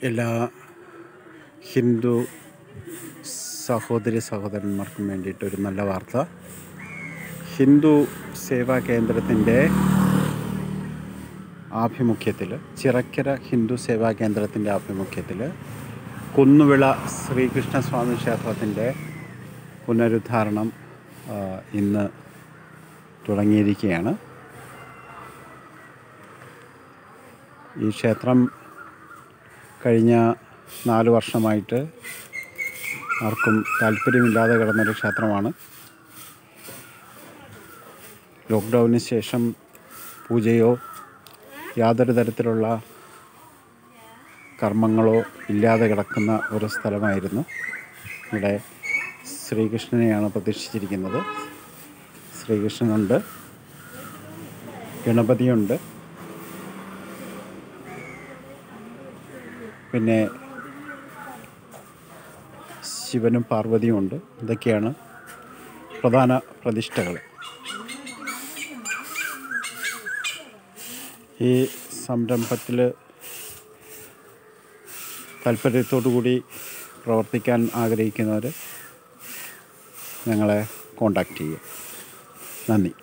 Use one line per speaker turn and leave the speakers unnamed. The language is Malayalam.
എല്ലാ ഹിന്ദു സഹോദരി സഹോദരന്മാർക്കും വേണ്ടിയിട്ടൊരു നല്ല വാർത്ത. ഹിന്ദു സേവാ കേന്ദ്രത്തിൻ്റെ ആഭിമുഖ്യത്തിൽ, ചിറക്കര ഹിന്ദു സേവാ കേന്ദ്രത്തിൻ്റെ ആഭിമുഖ്യത്തിൽ കുന്നുവിള ശ്രീകൃഷ്ണസ്വാമി ക്ഷേത്രത്തിൻ്റെ പുനരുദ്ധാരണം ഇന്ന് തുടങ്ങിയിരിക്കുകയാണ്. ഈ ക്ഷേത്രം കഴിഞ്ഞ 4 വർഷമായിട്ട് ആർക്കും താല്പര്യമില്ലാതെ കിടന്നൊരു ക്ഷേത്രമാണ്. ലോക്ക്ഡൗണിന് ശേഷം പൂജയോ യാതൊരു തരത്തിലുള്ള കർമ്മങ്ങളോ ഇല്ലാതെ കിടക്കുന്ന ഒരു സ്ഥലമായിരുന്നു. ഇവിടെ ശ്രീകൃഷ്ണനെയാണ് പ്രതിഷ്ഠിച്ചിരിക്കുന്നത്. ശ്രീകൃഷ്ണനുണ്ട്, ഗണപതിയുണ്ട്, പിന്നെ ശിവനും പാർവതിയും ഉണ്ട്. ഇതൊക്കെയാണ് പ്രധാന പ്രതിഷ്ഠകൾ. ഈ സംരംഭത്തിൽ താല്പര്യത്തോടുകൂടി പ്രവർത്തിക്കാൻ ആഗ്രഹിക്കുന്നവർ ഞങ്ങളെ കോണ്ടാക്റ്റ് ചെയ്യുക. നന്ദി.